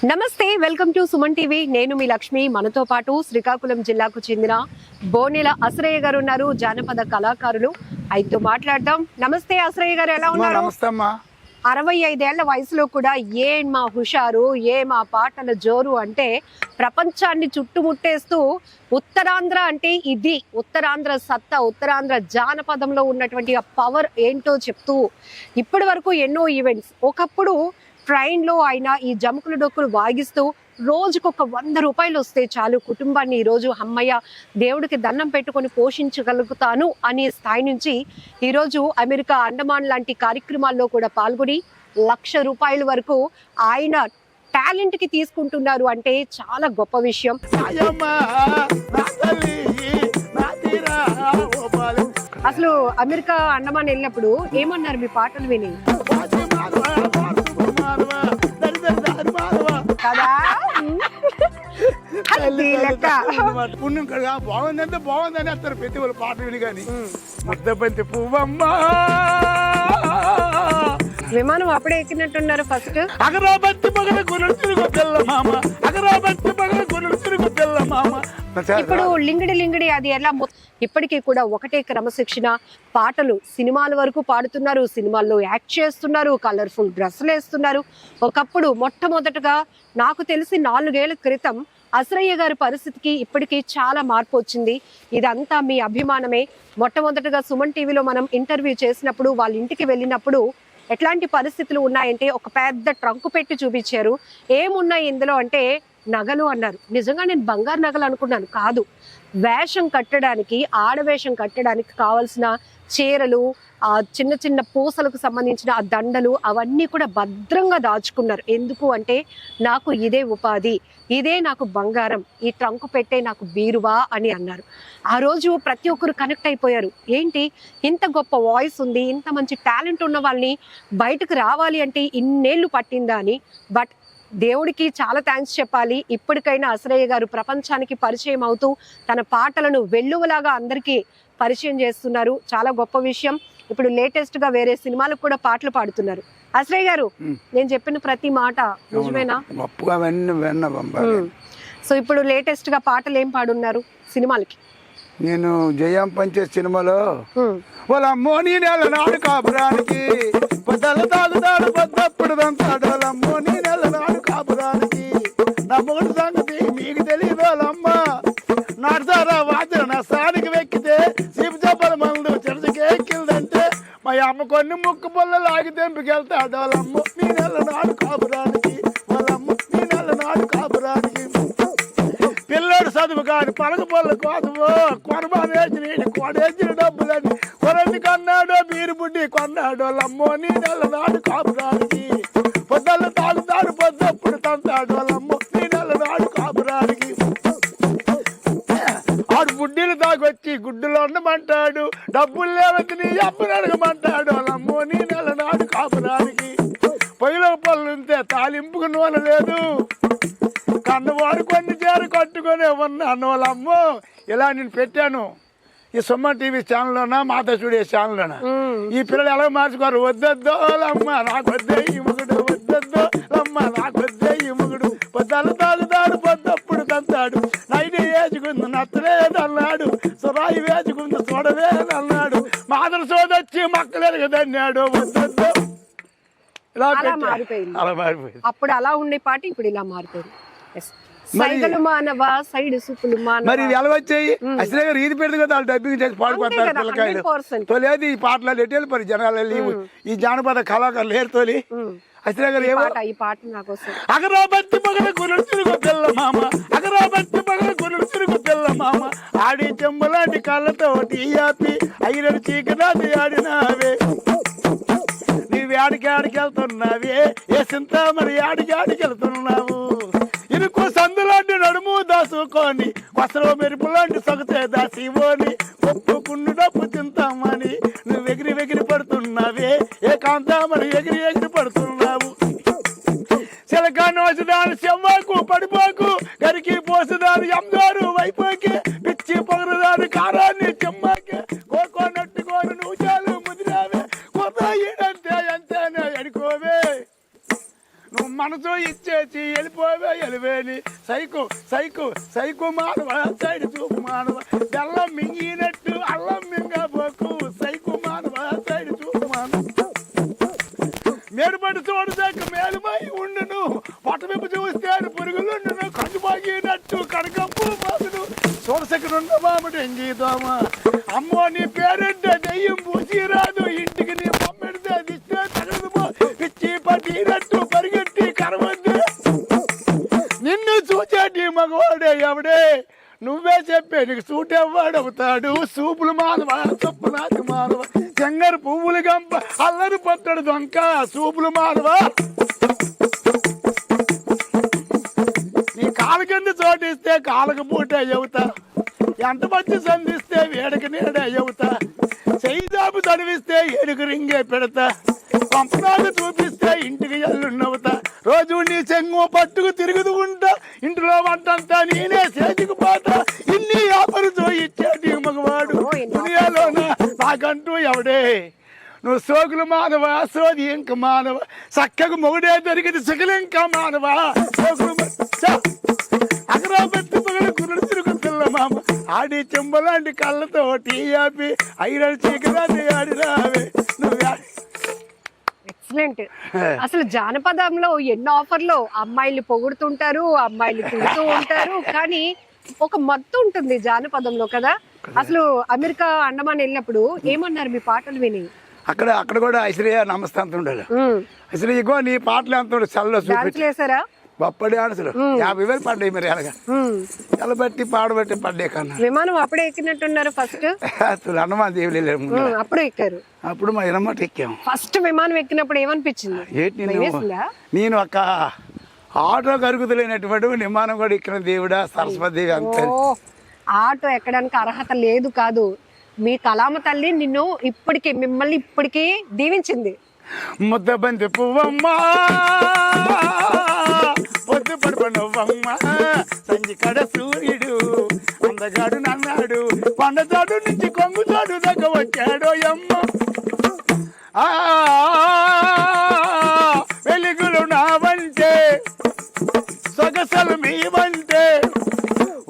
నమస్తే, welcome to Suman TV. నేను మీ లక్ష్మి. మనతో పాటు శ్రీకాకుళం జిల్లాకు చెందిన బోనెల అసరయ్య గారు ఉన్నారు, జానపద కళాకారులు. ఆయనతో మాట్లాడదాం. నమస్తే అసరయ్య గారు, ఎలా ఉన్నారు? 65 ఏళ్ల వయసులో కూడా ఏ మా హుషారు, ఏ మా పాటల జోరు అంటే ప్రపంచాన్ని చుట్టుముట్టేస్తూ ఉత్తరాంధ్ర అంటే ఇది, ఉత్తరాంధ్ర సత్తా, ఉత్తరాంధ్ర జానపదంలో ఉన్నటువంటి ఆ పవర్ ఏంటో చెప్తూ ఇప్పటి వరకు ఎన్నో ఈవెంట్స్. ఒకప్పుడు ట్రైన్లో ఆయన ఈ జముకుల డొక్కులు వాగిస్తూ రోజుకొక 100 రూపాయలు వస్తే చాలు కుటుంబాన్ని ఈరోజు అమ్మయ్య దేవుడికి దండం పెట్టుకొని పోషించగలుగుతాను అనే స్థాయి నుంచి ఈరోజు అమెరికా, అండమాన్ లాంటి కార్యక్రమాల్లో కూడా పాల్గొని 1,00,000 రూపాయల వరకు ఆయన టాలెంట్ కి తీసుకుంటున్నారు అంటే చాలా గొప్ప విషయం. అసలు అమెరికా, అండమాన్ వెళ్ళినప్పుడు ఏమన్నారు మీ పాటలు విని? కదా బాగుందంటే బాగుందని వస్తారు ప్రతి వాళ్ళు పాట విని. కానీ ముద్దబంతి పువ్వమ్మా విమానం అప్పుడే ఎక్కినట్టున్నారు ఫస్ట్. అగరాబత్తి పగల గురుడు తిరుగు తెల్ల మామ, అగరాబత్తి పగల గురుడు తిరుగు తెల్ల మామ. ఇప్పుడు లింగిడి అది ఎలా ఇప్పటికీ కూడా ఒకటే క్రమశిక్షణ. పాటలు సినిమాల వరకు పాడుతున్నారు, సినిమాల్లో యాక్ట్ చేస్తున్నారు, కలర్ఫుల్ డ్రెస్సులు వేస్తున్నారు. ఒకప్పుడు మొట్టమొదటగా నాకు తెలిసి 4 ఏళ్ల క్రితం అసరయ్య గారి పరిస్థితికి ఇప్పటికీ చాలా మార్పు వచ్చింది. ఇదంతా మీ అభిమానమే. మొట్టమొదటగా సుమన్ టీవీలో మనం ఇంటర్వ్యూ చేసినప్పుడు వాళ్ళ ఇంటికి వెళ్ళినప్పుడు ఎట్లాంటి పరిస్థితులు ఉన్నాయంటే ఒక పెద్ద ట్రంకు పెట్టి చూపించారు. ఏమున్నాయి ఇందులో అంటే నగలు అన్నారు. నిజంగా నేను బంగారు నగలు అనుకున్నాను, కాదు. వేషం కట్టడానికి, ఆడవేషం కట్టడానికి కావాల్సిన చీరలు, ఆ చిన్న చిన్న పూసలకు సంబంధించిన ఆ దండలు అవన్నీ కూడా భద్రంగా దాచుకున్నారు. ఎందుకు అంటే నాకు ఇదే ఉపాధి, ఇదే నాకు బంగారం, ఈ ట్రంకు పెట్టే నాకు బీరువా అని అన్నారు. ఆ రోజు ప్రతి ఒక్కరు కనెక్ట్ అయిపోయారు. ఏంటి ఇంత గొప్ప వాయిస్ ఉంది, ఇంత మంచి టాలెంట్ ఉన్న వాళ్ళని బయటకు రావాలి అంటే ఇన్నేళ్ళు పట్టిందా అని. బట్ దేవుడికి చాలా థ్యాంక్స్ చెప్పాలి. ఇప్పటికైనా అసరయ్య గారు ప్రపంచానికి పరిచయం అవుతూ తన పాటలను వెల్లువలాగా అందరికీ పరిచయం చేస్తున్నారు. చాలా గొప్ప విషయం. ఇప్పుడు లేటెస్ట్ గా వేరే సినిమాలకు కూడా పాటలు పాడుతున్నారు. అసరయ్య గారు, నేను చెప్పిన ప్రతి మాట నిజమేనా? సో ఇప్పుడు లేటెస్ట్ గా పాటలు ఏం పాడున్నారు సినిమాలకి? నేను జయం పంచే సినిమాలో వాళ్ళ అమ్మోని నెల నాడు కాపురానికి పొద్దుల తాగుతాడు, పొద్దప్పుడు దంతాడు. వాళ్ళ అమ్మోని నెల నాడు కాపురానికి నా మొగుడు సంగతి మీకు తెలియదు. వాళ్ళమ్మ నాటుసారా వాచన నా స్థానికి వెక్కితే సీపు చెప్పల మందు చెరచకి ఎక్కిందంటే మా అమ్మ కొన్ని ముక్కు పొల్ల లాగి తెంపుకెళ్తాడు. వాళ్ళమ్మ నీ నెల నాడు కాపురానికి, వాళ్ళమ్మ నీ నెల నాడు కాపురానికి. పిల్లడు చదువు కాని పలక పొల్ల కోసమో కొనబానేసి నీటి కొడేసిన డబ్బులని కొరని కొన్నాడో బీరు బుడ్డి కొన్నాడు. వాళ్ళమ్మో నీ నెల నాడు కాపురానికి పొద్దులు తాగుతాడు, పొద్దప్పుడు తంతాడు. వాళ్ళమ్మో నీ నెల నాడు కాపురానికి. ఆడు బుడ్డీలు తాగొచ్చి గుడ్డులో ఉండమంటాడు, డబ్బులు లేవద్దు నీ అప్పులు అడగమంటాడు. వాళ్ళమ్మో నీ నెల నాడు కాపురానికి. పొయ్యిలో పళ్ళు ఉంటే తాలింపుకు నూనె లేదు, కన్నవాడు కొన్ని చీర కట్టుకొని ఉన్నాను. వాళ్ళమ్మో ఇలా నేను పెట్టాను ఈ సుమన్ టీవీ ఛానల్లోనా, మాతా స్టూడియో ఛానల్లోనా. ఈ పిల్లలు ఎలా మార్చుకోరు? వద్దొద్దో అమ్మ నాకు వద్దే ఈ ముగుడు, వద్దొద్దో అమ్మ నాకు వద్దే ఈ ముగుడు. పొద్దులు తాగుతాడు, పొద్దప్పుడు తంతాడు. నైట్ వేసుకుంది నచ్చలేదు అన్నాడు, సురాయి వేసుకుంది చూడవే అన్నాడు. మాదరు సోదొచ్చి మక్కలేదన్నాడు. వద్దొద్దో ఇలా మారిపోయింది. అలా మారిపోయింది. అప్పుడు అలా ఉండే పాట ఇప్పుడు ఇలా మారిపోయింది. సైగలు మానవా, సైడ్ సూపులు మానవా. మరి ఎలా వచ్చాయి? అసలు ఇది పెడదు కదా, వాళ్ళు డబ్బింగ్ చేసి పాడుకుంటారు పిల్లకాయలు. తొలేదు ఈ పాటలు ఎటు వెళ్ళిపోయి జనాలు ఈ జానపద కళాకారులు లేరు తోలి. అసలు ఈ పాట నాకు అగరాబత్తి పగల గురుడు తిరుగు తెల్ల మామ, అగరాబత్తి పగల గురుడు తిరుగు తెల్ల మామ. ఆడి చెంబలాంటి కళ్ళతో టీయాపి ఐరడు చీకనాది ఆడినావే. నీవు ఆడికి ఆడికి వెళ్తున్నావే, ఏ సింత మరి ఆడికి ఆడికి వెళ్తున్నావు. ఇరుకు సందులాంటి నడుము దాసుకొని వస్త్రం మెరుపు లాంటి సొగతే దాసివోని ఒప్పుకున్ను డబ్బు తింటామని నువ్వు ఎగిరి పడుతున్నావే. ఏకాంతమని ఎగిరి పడుతున్నావు. చిలకాన్ని వచ్చదాని చెమ్మకు పడిపోకు, గరికి పోసేదాని ఎందారు వైపోకి, పిచ్చి పొగరదాని కారాన్ని చెమ్మకి కోనట్టుకోను నువ్వు చాలు ముదిరావే. కొత్త ఈడంతే ఎంతనే అడుకోవే, నువ్వు మనసు ఇచ్చేసి వెళ్ళిపోవే. మేలువేని సైకు సైకు సైకు మానవ సైడ్ చూపు మానవ బెల్లం మింగినట్టు అల్లం మింగబోకు సైకు మానవ సైడ్ చూపు మానవ మేలుపడి చూడదాక మేలుమై ఉండును పొట్టమిప్పు చూస్తే పురుగులుండును కన్ను బాగినట్టు కడకప్పు బాగును చూడసకనున్న మామిడి ఎంగీదోమ అమ్మో నీ పేరెంటే దెయ్యం పూసి రాదు ఇంటికి నీ మమ్మిడితే దిస్తే తగదు పిచ్చి పట్టినట్టు పరిగెట్టి కరవద్దు నిన్ను చూచేటి మగవాడే ఎవడే నువ్వే చెప్పే నీకు సూటెవ్వాడవుతాడు సూపులు మానవ చొప్పునాది మానవ చెంగరు పువ్వులు గంప అల్లరి పట్టడు దొంక సూపులు మానవ నీ కాలు కింద చోటిస్తే కాలకు పూట చెబుతా ఎంట పచ్చి సంధిస్తే వేడకి నీడ చెబుతా చెయ్యి దాపు చదివిస్తే ఏడుకు రింగే పెడతా పంపనాలు చూపిస్తే ఇంటికి ఎల్లున్నవుతా రోజు నీ చెంగు పట్టుకు తిరుగుతూ ఉంటా ఇంటిలో వంటంతా నేనే చేతికి పోతా ఇన్ని ఆపరుతో ఇచ్చేటి మగవాడు దునియాలోన నాకంటూ ఎవడే నువ్వు సోకులు మానవ సోది ఇంక మానవ చక్కగా మొగుడే దొరికింది సకలింక మానవ సోకులు అక్కడ పెట్టి పగలు కురుడు తిరుగుతున్న మామ ఆడి చెంబలాంటి కళ్ళతో టీ ఆపి ఐరన్ చీకరాది ఆడి రావే నువ్వు ఎక్సలెంట్. అసలు జానపదంలో ఎన్నో ఆఫర్లు అమ్మాయిలు పొగుడుతుంటారు అమ్మాయిలు తిడుతూ ఉంటారు కానీ ఒక మత్తు ఉంటుంది జానపదంలో కదా. అసలు అమెరికా అండమాన్ వెళ్ళినప్పుడు ఏమన్నారు మీ పాటలు విని? అక్కడ కూడా ఐశ్వర్య నమస్తే అంత ఉండాలి ఐశ్వర్య ఇగో నీ పాటలు ఎంత చల్ల చూపించేసారా బప్పడి ఆడసలు 50,000 పడ్డాయి మరి అలాగా ఎలబట్టి పాడబట్టి పడ్డాయి కన్నా. విమానం అప్పుడే ఎక్కినట్టున్నారు ఫస్ట్ అన్నమా దేవుడు అప్పుడు ఎక్కారు. అప్పుడు మా ఇనమాట ఎక్కాము. ఫస్ట్ విమానం ఎక్కినప్పుడు ఏమనిపించింది? ఏంటి నేను ఒక ఆటో కరుగుతులేనటువంటి విమానం కూడా ఎక్కిన దేవుడా సరస్వతి దేవి అంతే. ఆటో ఎక్కడానికి అర్హత లేదు కాదు, మీ కలామ తల్లి నిన్ను మిమ్మల్ని ఇప్పటికీ దీవించింది. ముద్దబంతి పువ్వమ్మ పొద్దు పడుకున్నవ్వమ్మ సంజి కడ సూర్యుడు అందగాడు నన్నాడు కొండచాడు నుంచి కొంగుచాడు దగ్గర వచ్చాడో అమ్మ వెలుగులు నావంటే సొగసలు మీవంటే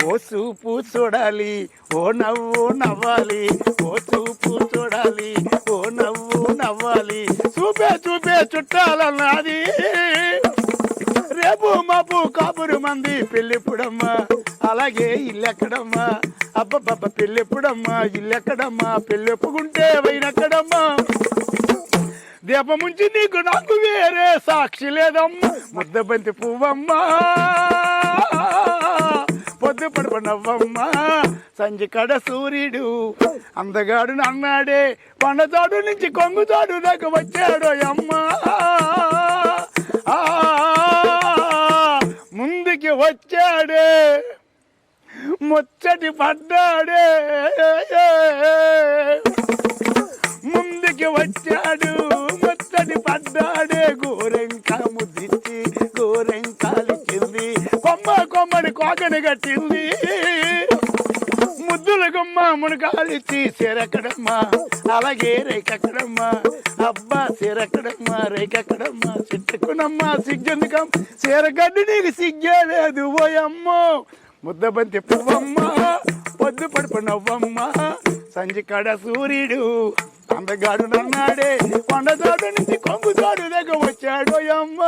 ఓ చూపు చూడాలి ఓ నవ్వు నవ్వాలి ఓ చూపు చూడాలి ఓ నవ్వు నవ్వాలి చూపే చూపే చుట్టాలన్నది రేపు మాపు కాపురు మంది పెళ్ళెప్పుడమ్మా అలాగే ఇల్లెక్కడమ్మా అబ్బబ్బబ్బ పెళ్ళెప్పుడమ్మా ఇల్లెక్కడమ్మా పెళ్ళెప్పుకుంటే వైనెక్కడమ్మా దీపముంచి నీకు నాకు వేరే సాక్షి లేదమ్మా ముద్దబంతి పువ్వమ్మా పొద్దు పడుకున్నవ్వమ్మ సంజి కడ సూర్యుడు అందగాడు అన్నాడే కొండచాడు నుంచి కొంగుచాడు దాకా వచ్చాడు అమ్మ ముందుకి వచ్చాడే ముచ్చటి పడ్డాడే ముందుకి వచ్చాడు ముచ్చటి పడ్డాడే గోరెంక ముద్దిచ్చి గోరెంకాలిచ్చింది కొమ్మడి కోకని కట్టింది ముద్దుల గుమ్మ మునకాలిచ్చి సిరక్కడమ్మా అలాగే రేకెక్కడమ్మా అబ్బా సిరక్కడమ్మా రేకెక్కడమ్మా చెట్టుకునమ్మా సిగ్గెందుకమ్మ చీరగడ్డి నీకు సిగ్గే లేదు ఓయమ్మో ముద్దబంతి పువ్వమ్మ పొద్దు పడుకున్నవ్వమ్మ సంజి కడ సూర్యుడు అందగాడు నన్నాడే కొండచాడు నుంచి కొంగుచాడు దగ్గర వచ్చాడు అమ్మ.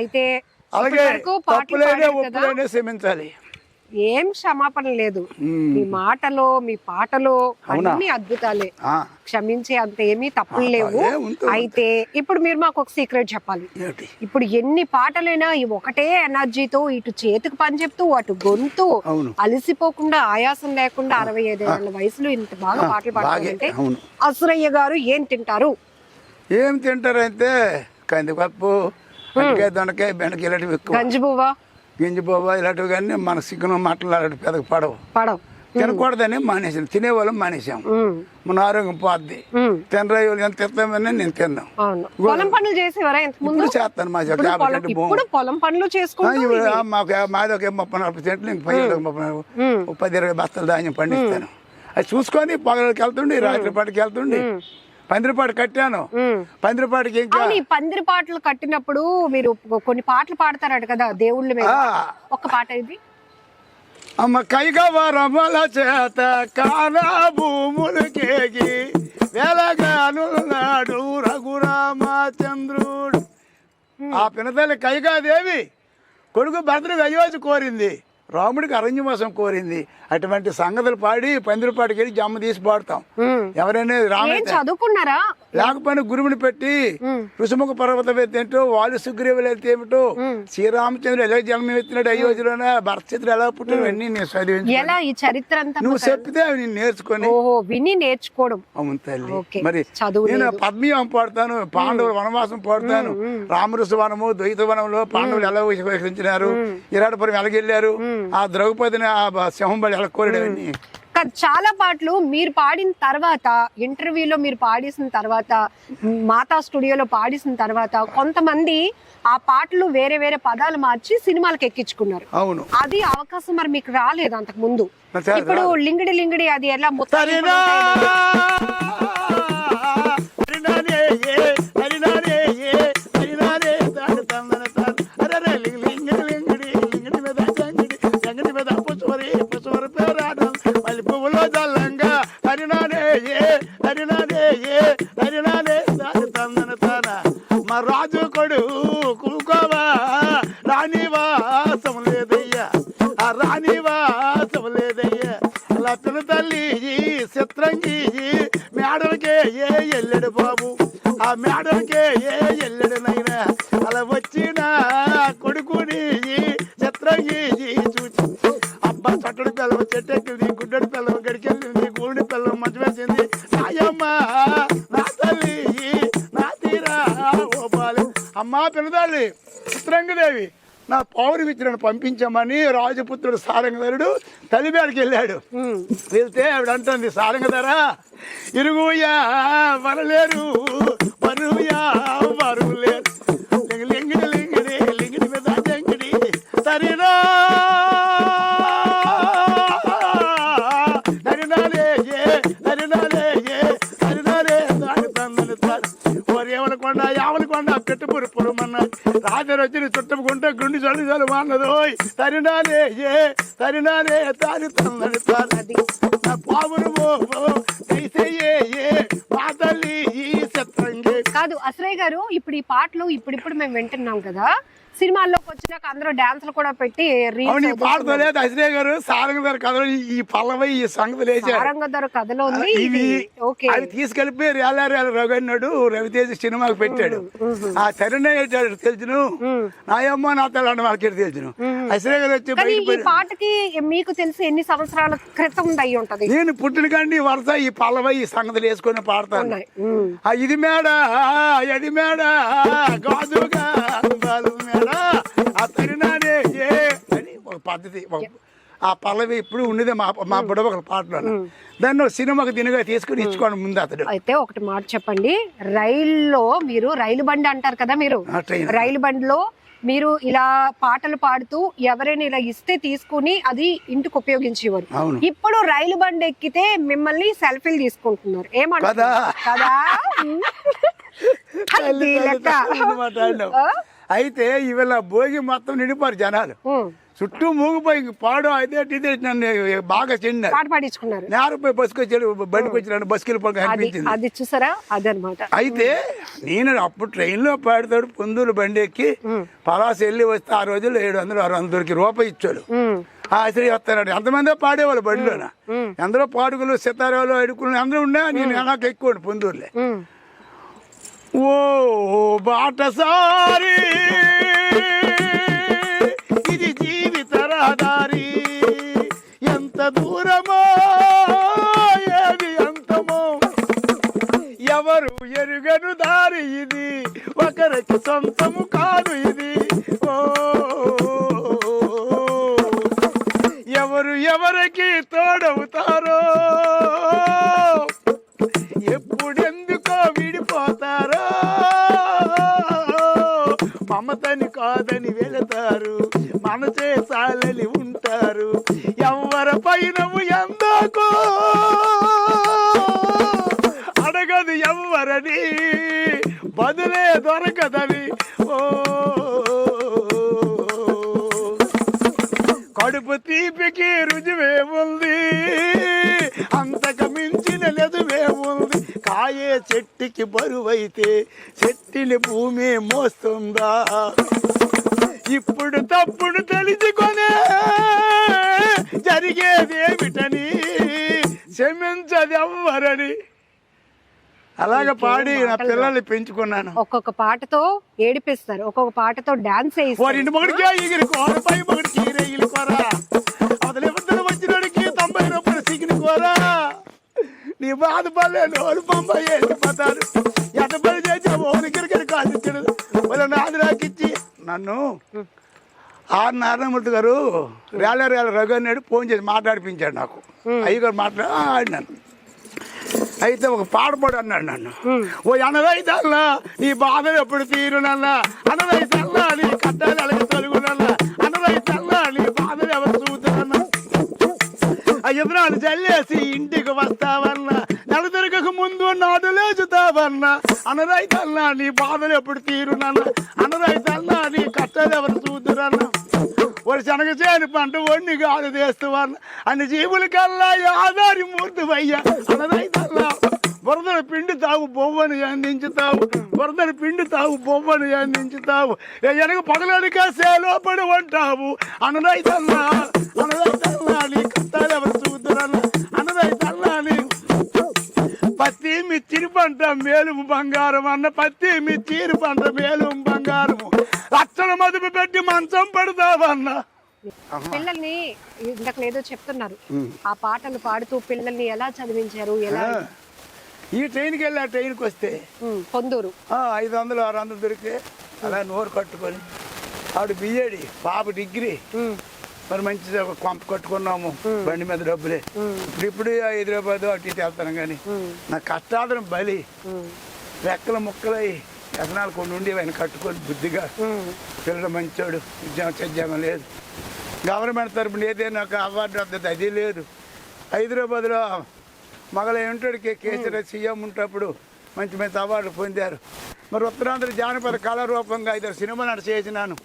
అయితే అలాగే తప్పులేనే ఒప్పులేనే క్షమించాలి, ఏం క్షమాపణ లేదు. మీ మాటలో మీ పాటలో అన్ని అద్భుతాలే, క్షమించే అంత ఏమీ తప్పులు లేవు. అయితే ఇప్పుడు మీరు మాకు ఒక సీక్రెట్ చెప్పాలి. ఇప్పుడు ఎన్ని పాటలైనా ఈ ఒకటే ఎనర్జీతో ఇటు చేతికి పని చెప్తూ అటు గొంతు అలసిపోకుండా ఆయాసం లేకుండా 65 ఏళ్ల వయసులో ఇంత బాగా పాటలు పాడాలంటే అసురయ్య గారు ఏం తింటారు? ఏం తింటారంటే కందిపప్పు, దొండకాయ, బెండకాయ ఇలాంటివి ఎక్కువ, గంజిబువ్వ గింజిబోవా ఇలాంటివి కానీ మన సిగ్గును మాట్లాడే పెద్దగా పడవు తినకూడదని మానేసాం, తినేవాళ్ళం మానేసాం. మన ఆరోగ్యం పోద్ది. తినరాయి ఎంత తింటామని నేను తిన్నాం. పొలం పనులు చేసేవారా? ఇప్పుడు చేస్తాను. మా పొలం పనులు చేసుకుంటా మాది ఒక 30-40 సెంట్లు, ఇంక 10-20 బస్తాలు ధాన్యం పండిస్తాను. అది చూసుకొని పొగలకి వెళ్తుండి, రాత్రి పాటికి వెళ్తుండి, పందిరిపాటు కట్టాను. పందిరిపాటికి ఇంకా అవును, ఈ పందిరి పాటలు కట్టినప్పుడు మీరు కొన్ని పాటలు పాడతారట కదా దేవుళ్ళ మీద, ఒక పాట ఇది. అమ్మ కైగవరమల చేత కానా భూములకేగి వెలగానున్నాడు రఘురామచంద్రుడు. ఆ పినతల్లి కైకాదేవి కొడుకు భర్తను అయోధ్య కోరింది, రాముడికి అరణ్యవాసం కోరింది. అటువంటి సంగతులు పాడి పందిరిపాటికి వెళ్ళి జమ్మ తీసి పాడుతాం. ఎవరైనా రామయ్య చదువుకున్నారా? లేకపోయినా గురువుని పెట్టి ఋషిముఖ పర్వతం ఎత్తేంటో, వాళ్ళు సుగ్రీవులు వెళ్తే ఏమిటో, శ్రీరామచంద్రుడు ఎలా జన్మ ఎత్తినాడు అయోధ్యలోనే, భరతచిత్రుడు ఎలా పుట్టాడు అన్ని నేను చదివించి ఎలా ఈ చరిత్ర అంతా నువ్వు చెప్తే అవి నేను నేర్చుకొని విని నేర్చుకోవడం. అవును తల్లి. ఓకే. మరి చదువు నేను పద్మవ్యూహం పాడుతాను, పాండవుల వనవాసం పాడుతాను, రామరుసు వనము ద్వైత వనంలో పాండవులు ఎలా విహరించినారు, ఇరాటపురం ఎలాగెళ్ళారు, ఆ ద్రౌపదిని ఆ సింహం ఎలా కోరాడవన్నీ. చాలా పాటలు మీరు పాడిన తర్వాత, ఇంటర్వ్యూలో మీరు పాడేసిన తర్వాత, మాతా స్టూడియోలో పాడేసిన తర్వాత కొంతమంది ఆ పాటలు వేరే వేరే పదాలు మార్చి సినిమాలకు ఎక్కించుకున్నారు. అవును, అది అవకాశం మరి మీకు రాలేదు అంతకు ముందు. ఇప్పుడు లింగిడి లింగిడి అది ఎలా మొత్తం రాజు కొడు కుకోవా రాణివాసం లేదయ్యా, ఆ రాణివాసం లేదయ్యా. అలా పిల్ల తల్లి చిత్రంగి మేడలకే ఎల్లడు బాబు, ఆ మేడలకే ఎల్లడు నైనా. అలా వచ్చిన కొడుకుని చిత్రంగి చూచి అబ్బా చట్టడి పిల్లవ చెట్టెక్కింది, గుడ్డడి పిల్లవ గడికెళ్ళింది, గూడి పిల్లవ మంచి వేసింది. నాయమ్మ నా తల్లి నా తీరా ఓ బాలి. అమ్మా పిల్లదాళ్ళి చిత్రంగదేవి నా పౌరమిత్రులను పంపించమని రాజపుత్రుడు సారంగధరుడు తల్లిబేడికి వెళ్ళాడు. వెళ్తే ఆవిడ అంటుంది, సారంగధరా ఇరుగుయా వరలేరు, వరుయా వరువు లేరు, లింగిడి లింగిడి లింగిడి మీద జంగిడి సరినా నరినాలే నరినాలే నరినాలే దాని తందని తాడు ఎవరికొండ యావలకొండ పెట్టుపురు పురమన్న రాజరు వచ్చి చుట్టుకుంటే గుండి చల్లి చల్లు అన్నదోయ్ తరినాలే తరినాలే తాని తందని తాది నా పావురు మా తల్లి ఈ చిత్రంగే. కాదు అసరయ్య గారు, ఇప్పుడు ఈ పాటలు ఇప్పుడు మేము వింటున్నాం కదా, సినిమాల్లోకి వచ్చినాక అందరూ డాన్సులు కూడా పెట్టి పాడుతలేదు అసరే గారు. సారంగధర కథలో ఈ పల్లవి ఈ సంగతి సారంగధర కథలో ఉంది ఇవి. అవి తీసుకెళ్లిపోయి రేలారేల రవి అన్నాడు, రవితేజ సినిమాకి పెట్టాడు. ఆ చరణ్ తెలుసును, నాయమ్మ నా తల్లి వాళ్ళకి తెలుసును. అసరే గారు వచ్చి ఈ పాటకి మీకు తెలిసి ఎన్ని సంవత్సరాల క్రితం అయి ఉంటది? నేను పుట్టిన కండి వరుస ఈ పల్లవి ఈ సంగతులు వేసుకొని పాడతాను. ఇది మేడ ఎడి మేడ గాజుగా మేడ అతనినానే అని ఒక పద్ధతి. ఆ పల్లవి ఇప్పుడు ఉండేది మా బుడబొక్కల పాటలో. దాన్ని సినిమాకి దీనిగా తీసుకుని ఇచ్చుకోండి ముందు అతడు. అయితే ఒకటి మాట చెప్పండి, రైల్లో మీరు రైలు బండి అంటారు కదా, మీరు రైలు బండిలో మీరు ఇలా పాటలు పాడుతూ ఎవరైనా ఇలా ఇస్తే తీసుకుని అది ఇంటికి ఉపయోగించేవారు. ఇప్పుడు రైలు బండి ఎక్కితే మిమ్మల్ని సెల్ఫీలు తీసుకుంటున్నారు. ఏమంటారు కదా? అయితే ఇవాళ భోగి మొత్తం నిండిపోరు జనాలు, చుట్టూ మూగిపోయి పాడు అయితే నన్ను బాగా చెందిన పాడించుకున్నారు. నేరపై బస్సుకు వచ్చాడు, బండికి వచ్చి బస్సుకి వెళ్ళిపోయి అనిపించింది. అది చూసారా, అదనమాట. అయితే నేను అప్పుడు ట్రైన్ లో పాడతాడు పొందూరు బండి ఎక్కి పలాస వెళ్ళి వస్తే ఆ రోజుల్లో 700-600 రూపాయలు ఇచ్చాడు. ఆశ్రయ వస్తాడు. ఎంతమందో పాడేవాళ్ళు బండిలోన, ఎందరో పాడుకులు సితారాలు అడుకులు అందరూ ఉండే. నేను నాకు ఎక్కువ పొందూరులే. ఓ బాటసారి ఇది జీవిత రహదారి, ఎంత దూరమో ఏది అంతమో ఎవరు ఎరుగను దారి ఇది, ఒకరికి సొంతము కాదు ఇది. ఓ ఎవరు ఎవరికి తోడవుతారో, ఎప్పుడెందుకో విడిపోతారో, మమతని కాదని వెళతారు, మనసే చాలని ఉంటారు. ఎవరి పైన ఎందుకు అడగదు ఎవరు రుజువేముంది, అంతకు మించిన లెదువేముంది. కాయే చెట్టుకి బరువైతే చెట్టుని భూమి మోస్తుందా? ఇప్పుడు తప్పుడు తెలుసుకొనే జరిగేదేమిటని క్షమించది ఎవ్వరని అలాగ పాడి నా పిల్లల్ని పెంచుకున్నాను. ఒక్కొక్క పాటతో ఏడిపిస్తారు, ఒక్కొక్క పాటతో డాన్స్ వారింటి మొగడికి ఎగిరి కోర, పై మొగడికి రేగిలి కోర, అతని ఇద్దరు వచ్చినోడికి 90 రూపాయలు సిగిని కోర. నీ బాధపడలే నోరు పంపై వెళ్ళిపోతారు. ఎంత పని చేసిన ఓనికిరికరి కాల్చించడు. వాళ్ళ నాది రాకిచ్చి నన్ను ఆర్ నారాయణమూర్తి గారు రేళ్ళ రఘు అన్నాడు, ఫోన్ చేసి మాట్లాడిపించాడు. నాకు అయ్యగారు మాట్లాడినాను. అయితే ఒక పాడపడు అన్నాడు నన్ను. ఓ అనరైతల్లా నీ బాధలు ఎప్పుడు తీరునన్నా, అనరైతల్లా నీ కట్టాలి అలాగే తొలుగునన్నా, అనరైతల్లా నీ బాధలు ఎవరు చూద్దామన్నా, ఆ ఎదురాలు చల్లేసి ఇంటికి వస్తావన్నా, నెల తిరగక ముందు నాడు లేచుతావన్నా, అనరైతల్లా నీ బాధలు ఎప్పుడు తీరునన్నా, అనరైతల్లా నీ కట్టాలి ఎవరు చూద్దురన్నా, ఒక శనగ చేను పంట వండి గాలి తీస్తావన్నా, అన్ని జీవులకల్లా ఆధారి మూర్తివయ్యా, అనరైతల్లా వరదల పిండి తావు బొవ్వను అందించుతావు, వరదల పిండి తావు బొవ్వను అందించుతావు, వెనక పగలడిగా సేలోపడి ఉంటావు, అనరైతల్లా అనరైతల్లా నీ కష్టాలు ఎవరు చూద్దురన్నా, అనరైతల్లా నీ పత్తి మిర్చిరి పంట మేలుము బంగారం అన్న, పత్తి మిర్చిరి పంట మేలుము బంగారము, లక్షల మదుపు పెట్టి మంచం పడతావన్నా. పిల్లల్ని ఇంతకు లేదో చెప్తున్నారు, ఆ పాటలు పాడుతూ పిల్లల్ని ఎలా చదివించారు? ఎలా? ఈ ట్రైన్కి వెళ్ళి ఆ ట్రైన్కి వస్తే పొందూరు 500 600 దొరికితే అలా నోరు కట్టుకొని, ఆవిడ బిఏడి పాప డిగ్రీ, మరి మంచి కొంప కట్టుకున్నాము, బండి మీద డబ్బులే. ఇప్పుడు హైదరాబాద్ అటు ఇటు వెళ్తాను కానీ నా కష్టాదరం బలి రెక్కల ముక్కలై వ్యసనాలు కొన్ని ఉండి ఆయన కట్టుకొని బుద్ధిగా పిల్లలు మంచోడు, ఉద్యోగం లేదు, గవర్నమెంట్ తరపున ఏదైనా ఒక అవార్డు వద్దది అది లేదు. హైదరాబాద్లో మగల ఉంటాడు కేసీఆర్ సీఎం ఉంటప్పుడు మంచి మంచి అవార్డులు పొందారు. మరి ఉత్తరాంధ్ర జానపద కళారూపంగా 5 సినిమాలు నడిచి చేసినాను,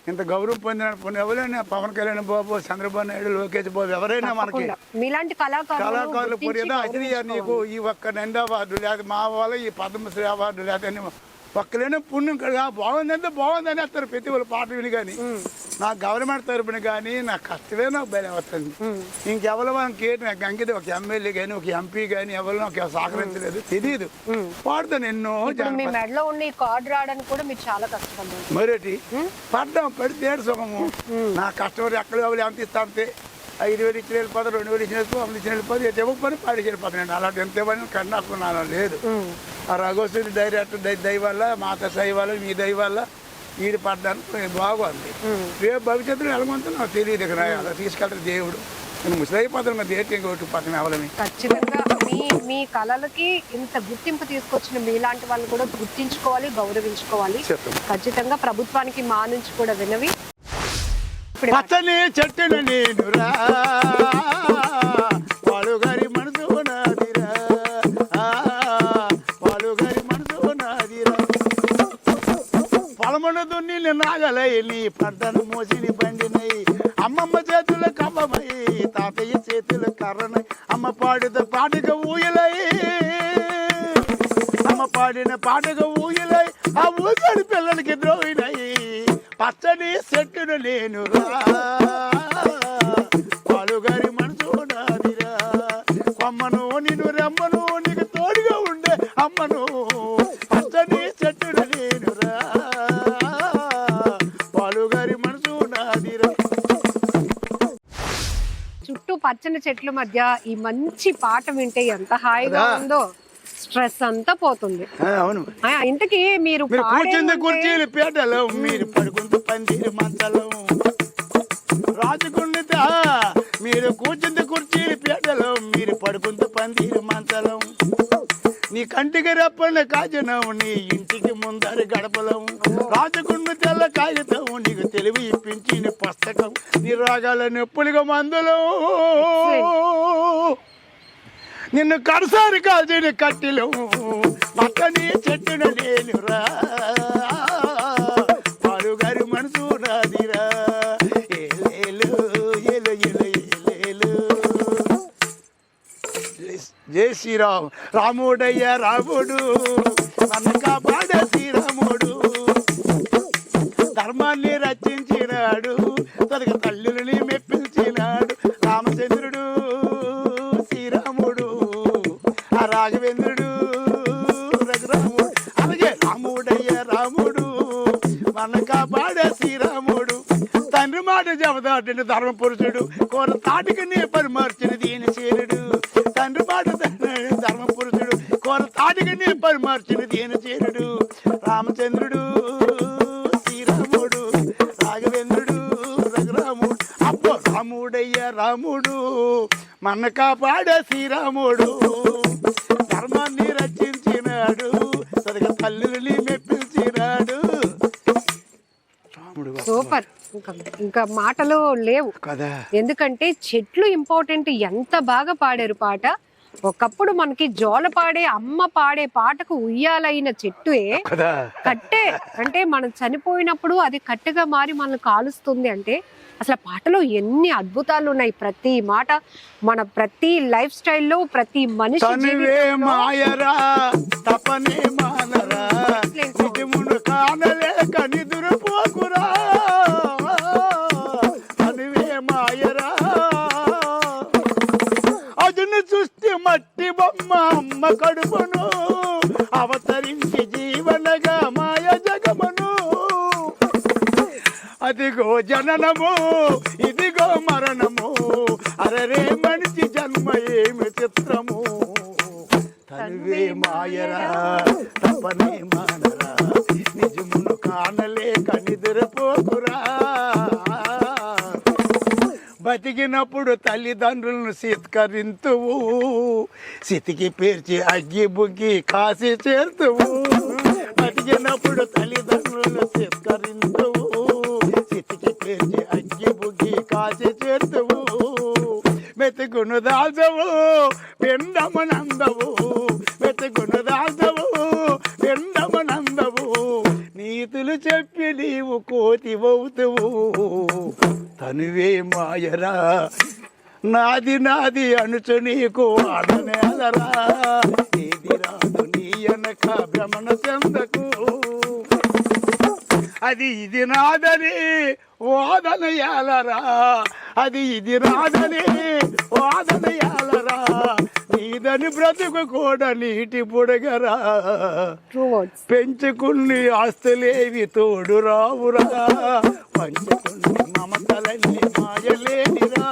ఇంత గౌరవం పొందిన ఎవరైనా పవన్ కళ్యాణ్ బాబు, చంద్రబాబు నాయుడు, లోకేష్ బాబు ఎవరైనా మనకి మీలాంటి కళాకారులు పొరిదా అయితే నీకు ఈ ఒక్క నంది అవార్డు లేదా మా వాళ్ళ ఈ పద్మశ్రీ అవార్డు లేదా ఒక్కలేనే పుణ్యం బాగుందంటే బాగుందని వస్తారు ప్రతి వాళ్ళు పాట విని. కానీ నా గవర్నమెంట్ తరపున కానీ నా కష్టమే నాకు బయట వస్తుంది. ఇంకెవరు మనకి నాకు అంకితే ఒక ఎమ్మెల్యే కానీ ఒక ఎంపీ కానీ ఎవరు నాకు సహకరించలేదు, తెలియదు. పాడుతాను ఎన్నో. మెడలో ఉన్న కార్డు రావడానికి కూడా మీరు చాలా కష్టపడ్డారు. మరేటి పడ్డాం, పడితే సుఖము. నా కష్టపడి ఎక్కడ ఎవరు ఎంత ఇస్తా అంతే, 5,000 ఇచ్చిన వెళ్ళిపోతారు, 2,000 ఇచ్చిన వెళ్ళిపోతారు, ఇచ్చిన వెళ్ళిపోతే ఎటు పని పాడి వెళ్ళిపోతానండి. అలాంటి ఎంత పని కన్నాకున్నాను లేదు. ఆ రఘోశ్వరి డైరెక్టర్ దయ వల్ల, మాత సై వల్ల, మీ దయ వల్ల ఈడు పడ్డానికి బాగుంది. రేపు భవిష్యత్తులో ఎలాగొంతో నాకు తెలియదు. ఇక్కడ అలా తీసుకెళ్తారు దేవుడు. నేను ముసలైపోతాను, మరి దేటి ఇంకొకటి పక్కన ఎవరని. ఖచ్చితంగా మీ కళలకి ఇంత గుర్తింపు తీసుకొచ్చిన మీలాంటి వాళ్ళు కూడా గుర్తించుకోవాలి, గౌరవించుకోవాలి. ఖచ్చితంగా ప్రభుత్వానికి మా నుంచి కూడా వినవి. పచ్చని చెట్టున నేనురా, పాలుగారి మనసు నాదిరా, పాలుగారి మనసు నాదిరా, పొలమును దున్ని నాగలై నీ పంటను మోసిని బండినై, అమ్మమ్మ చేతుల కమ్మమై తాతయ్య చేతుల కర్రనై, అమ్మ పాడిన పాటగా ఊయలై, అమ్మ పాడిన పాటగా ఊయలై, ఆ ఊసడి పిల్లలకి ద్రోహినై, పచ్చని చెట్టును నేనురా, పాలుగారి మనసు నాదిరా, కొమ్మను నిన్ను రమ్మను నీకు తోడుగా ఉండే అమ్మను, పచ్చని చెట్టును నేనురా, పాలుగారి మనసు నాదిరా. చుట్టూ పచ్చని చెట్ల మధ్య ఈ మంచి పాట వింటే ఎంత హాయిగా ఉందో, స్ట్రెస్ అంతా పోతుంది. అవును. ఇంతకీ మీరు కూర్చుంది కుర్చీలు పీటలు, మీరు పడుకుంటూ పందిరి మంచలు, రాజుకుండితే మీరు కూర్చుంది కుర్చీలు పీటలు, మీరు పడుకుంటూ పందిరి మంచలం, నీ కంటికి రెప్పని కాజనం, నీ ఇంటికి ముందరి గడపలం, రాజుకుండు తెల్ల కాగితం, నీకు తెలివి ఇప్పించిన పుస్తకం, నీ రోగాల నొప్పులుగా మందులు, నిన్ను కడసారి కాల్చిన కట్టిలో, పక్కని చెట్టున నేనురా, పాలుగారి మనసు నాదిరా, ఏలేలు ఏలు ఏలు రాముడయ్య రాముడు నన్ను కాపాడే శ్రీరాముడు ధర్మాన్ని రచించినాడు తనకు తల్లులని మెప్పించినాడు రామచంద్రుడు శ్రీరాముడు ఆ రాఘవేంద్రుడు రఘురాముడు అలాగే రాముడయ్య రాముడు మన కాపాడే శ్రీరాముడు తండ్రి మాట జవదాటిన ధర్మ పురుషుడు కోర తాటికి నీ పరిమార్చిన దీని చేరుడు తండ్రి మాట ధర్మ పురుషుడు కోర తాటికి నీ పరిమార్చిన దీని చేరుడు రామచంద్రుడు శ్రీరాముడు రాఘవేంద్రుడు రఘురాముడు అబ్బో రాముడయ్య రాముడు మన కాపాడే శ్రీరాముడు ధర్మాన్ని రచించినాడు సరిగా తల్లులని మెప్పించినాడు రాముడు సూపర్. ఇంకా మాటలు లేవు కదా, ఎందుకంటే చెట్లు ఇంపార్టెంట్. ఎంత బాగా పాడారు పాట. ఒకప్పుడు మనకి జోల పాడే అమ్మ పాడే పాటకు ఉయ్యాలైన చెట్టే కదా కట్టే. అంటే మనం చనిపోయినప్పుడు అది కట్టెగా మారి మనల్ని కాలుస్తుంది. అంటే అసలు పాటలో ఎన్ని అద్భుతాలు ఉన్నాయి. ప్రతి మాట మన ప్రతి లైఫ్ స్టైల్లో ప్రతి మనిషి తనువే మాయరా తపనే మానరా నిజమును కానలేక నిదురపోకురా తనువే మాయరా అదును సృష్టి మట్టి బొమ్మ అమ్మ కడుపును అవతరించి జీవనగా మాయ జగమను అదిగో జననము ఇదిగో మరణము అరరే మనిషి జన్మ ఏమి చిత్రము తనువే మాయరా తపనే మానరా నిజమును కానలేక నిద్రపోకురా బతికినప్పుడు తల్లిదండ్రులను సీత్కరింతువు సితికి పేర్చి అగ్గి బుగ్గి కాసి చేర్తువు బతికినప్పుడు తల్లిదండ్రులను సీత్కరింతువు సితికి పేర్చి అగ్గి బుగ్గి కాసి చేర్తువు మెతుకును దాల్చవు పిండమనందవు మెతుకును దాల్చవు పిండమనందవు నీతులు చెప్పి నీవు కోతివవుతువు తనువే మాయరా నాది నాది అనుచు నీకు ఆడనేలరా ఏది రాదు నీ వెనక భ్రమణ చెందకు అది ఇది నాదని వాదనయాలరా అది ఇది రాదని వాదనయాలరా నీదని బ్రతుకు కూడా నీటి పొడగరా పెంచుకుని ఆస్తులేవి తోడు రావురా పంచుకుని మమతలన్నీ మాయలేనిరా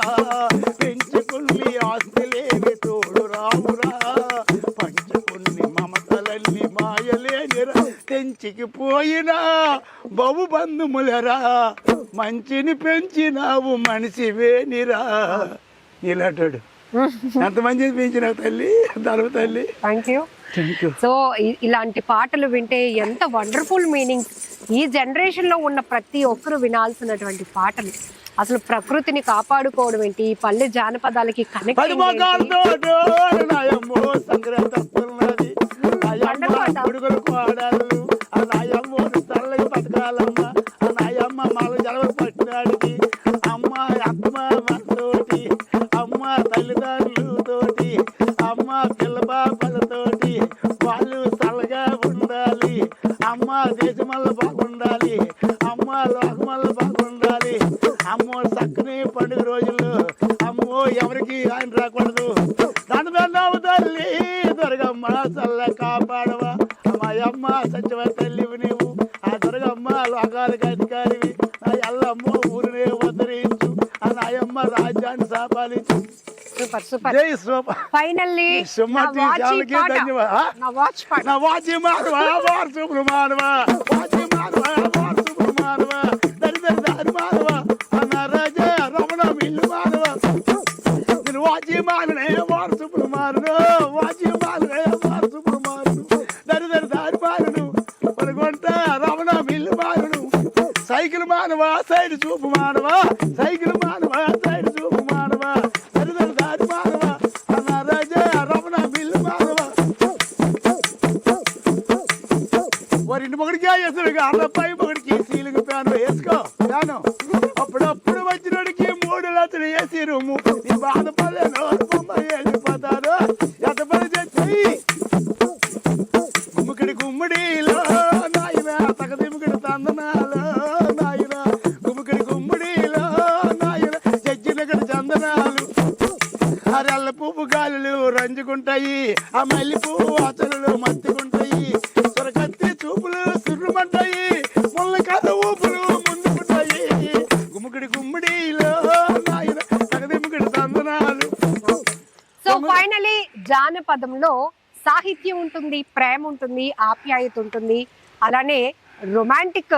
పెంచుకుని ఆస్తులేవి తోడు రావురా పంచుకుని మమతలన్నీ మాయలేనిరా తెంచికి పోయినా బహు బంధుములరా మంచిని పెంచినావు మనిషివేనిరా ఇలాంటాడు ఎంత మంచిని పెంచినావు తల్లి ధర్మ తల్లి. Thank you. సో ఇలాంటి పాటలు వింటే ఎంత వండర్ఫుల్ మీనింగ్. ఈ జనరేషన్ లో ఉన్న ప్రతి ఒక్కరు వినాల్సినటువంటి పాటలు. అసలు ప్రకృతిని కాపాడుకోవడం ఏంటి, ఈ పల్లె జానపదాలకి కనెక్ట్ నాయమ్మ మాల జలవలు పట్టినాడికి అమ్మ అమ్మ మనతోటి అమ్మ తల్లిదండ్రులతోటి అమ్మ పిల్ల బాబలతోటి వాళ్ళు చల్లగా ఉండాలి. అమ్మ దేశమల్ల బాగుండాలి. అమ్మ లోకమల్ల బాగుండాలి. అమ్మో చక్కని పండుగ రోజుల్లో అమ్మో ఎవరికి ఆయన రాకూడదు. దండదండావు తల్లి దొరగమ్మ చల్ల కాపాడవా అమ్మాయమ్మ సత్యవ తల్లివి నీవు. ఆ దొరగమ్మ లోకాలకు అధికారివి. నా ఎల్లమ్మ ఊరినే ఉద్ధరించు. ఆ నాయమ్మ రాజ్యాన్ని సాపాలించు. Super super. జై సూపర్. ఫైనల్లీ ధన్యవాదాలు. నా వాచి మానవా వారు సూపులు మానవా వాచి మానవా వారు సూపులు మానవా దరిద్ర దారి మానవా అన్న రాజా రమణ మిల్లు మానవా నేను వాచి మాననే వారు సూపులు మానను వాచి మాననే వారు సూపులు మానను దరిద్ర దారి మానను పనుగొంట రమణ మిల్లు మానను సైకిల్ మానవా సైడ్ చూపు మానవా సైకిల్ మానవా సైడ్ చూపు మానవా దరిద్ర దారి మానవా అన్న రాజా రమణ మిల్లు మానవా వారింటి మొగడికి వేసాడు అల్లపై మొగడికి సీలింగ్ ఫ్యాన్ వేసుకో ఫ్యాను అప్పుడప్పుడు వచ్చినోడికి 3 లక్షలు వేసి రూము నీ బాధపడలేను బొమ్మ వెళ్ళిపోతారు ఎంత పని రెల్ల పువ్వు గాలులు రంజుకుంటాయి, ఆ మల్లి పువ్వు వాసనలు మత్తుకుంటాయి, సొరకత్తి చూపులు సుర్రుమంటాయి, ముళ్ళ కథ ఊపులు ముందుకుంటాయి, గుమ్మడి గుమ్మడిలో నాయన తగదిమ్మడి తందనాలు. సో ఫైనలీ జానపదంలో సాహిత్యం ఉంటుంది, ప్రేమ ఉంటుంది, ఆప్యాయత ఉంటుంది, అలానే రొమాంటిక్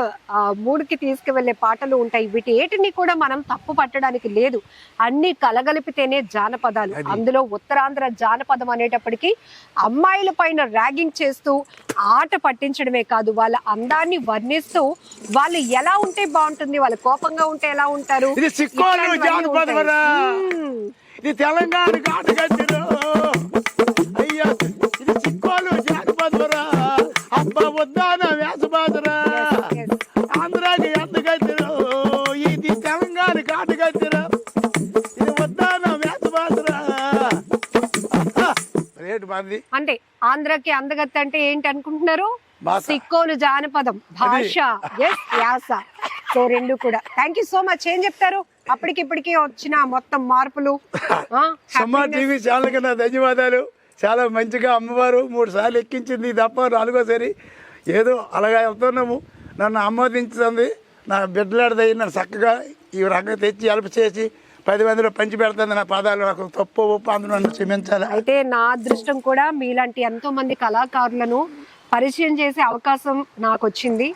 మూడ్కి తీసుకువెళ్ళే పాటలు ఉంటాయి. వీటి ఏటిని కూడా మనం తప్పు పట్టడానికి లేదు, అన్ని కలగలిపితేనే జానపదాలు. అందులో ఉత్తరాంధ్ర జానపదం అనేటప్పటికీ అమ్మాయిల పైన ర్యాగింగ్ చేస్తూ ఆట పట్టించడమే కాదు, వాళ్ళ అందాన్ని వర్ణిస్తూ వాళ్ళు ఎలా ఉంటే బాగుంటుంది, వాళ్ళు కోపంగా ఉంటే ఎలా ఉంటారు, ఇది సిక్కోలు జానపదమరా, ఇది తెలంగాణ కాటగట్టిరో అయ్యా, ఇది సిక్కోలు జానపదమరా, అబ్బా వద్దాన వేసబాదరా, ఆంధ్రాకి ఎంతగట్టిరో, ఇది తెలంగాణ కాటగట్టిరా, ఇది వద్దాన వేసబాదరా. రేటు మంది అంటే ఆంధ్రకి అందగత్తి అంటే ఏంటి అనుకుంటున్నారు? భాష. సిక్కోలు జానపదం, భాష, ఎస్ యాస. సో రెండు కూడా. Thank you so much. ఏం చెప్తారు అప్పటికిప్పటికి వచ్చిన మొత్తం మార్పులు? సమ్మా టీవీ ఛానల్కి నా ధన్యవాదాలు. చాలా మంచిగా అమ్మవారు 3 సార్లు ఎక్కించింది తప్ప 4గోసారి ఏదో అలాగా వెళ్తున్నాము. నన్ను ఆమోదించింది, నా బిడ్డలాడదయ్యి నన్ను చక్కగా ఈ రకంగా తెచ్చి హెల్ప్ చేసి 10 మందిలో పంచి పెడుతుంది. నా పదాలు నాకు తప్పు ఒప్పు అందులో నన్ను క్షమించాలి. అయితే నా అదృష్టం కూడా మీలాంటి ఎంతో మంది కళాకారులను పరిచయం చేసే అవకాశం నాకు వచ్చింది.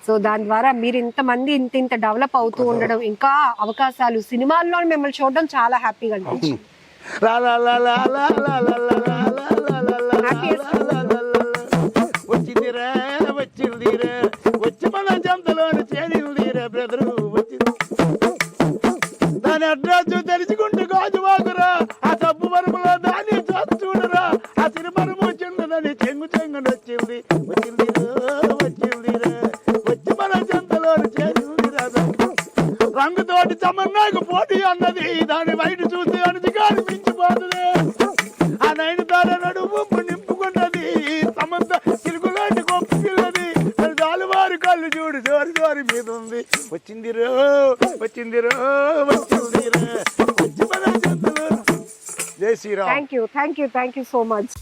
సో దాని ద్వారా మీరు ఇంతమంది ఇంత డెవలప్ అవుతూ ఉండడం, ఇంకా అవకాశాలు సినిమాల్లో మిమ్మల్ని చూడడం చాలా హ్యాపీగా అనిపించింది. వచ్చిందిరా వచ్చిందిరా వచ్చి మన జంతలోని చేరిందిరా బ్రదరు వచ్చింది. దాని అడ్రస్ తెలుసుకుంటూ గాజువాకురా, ఆ తప్పు మరుపులో దాన్ని చూడరా, ఆ సిరిమరుపు వచ్చిందని చెంగు చెంగుని వచ్చింది. వచ్చిందిరా వచ్చిందిరా వచ్చి మన జంతలోని చేరిందిరా. రంగుతోటి తమన్నాకు పోటీ అన్నది, దాని బయట చూస్తే అణుచుగాని మించిపోతుంది. ఆ నైనతార నడుము నింపుకున్నది, సమంత చిలుకులాంటి గొప్ప పిల్లది, అది దాలువారి కళ్ళు చూడు జోరి జోరి మీద ఉంది. వచ్చిందిరో వచ్చిందిరో వచ్చిందిరా వచ్చి మన జంతులు. జై Sriram. Thank you so much.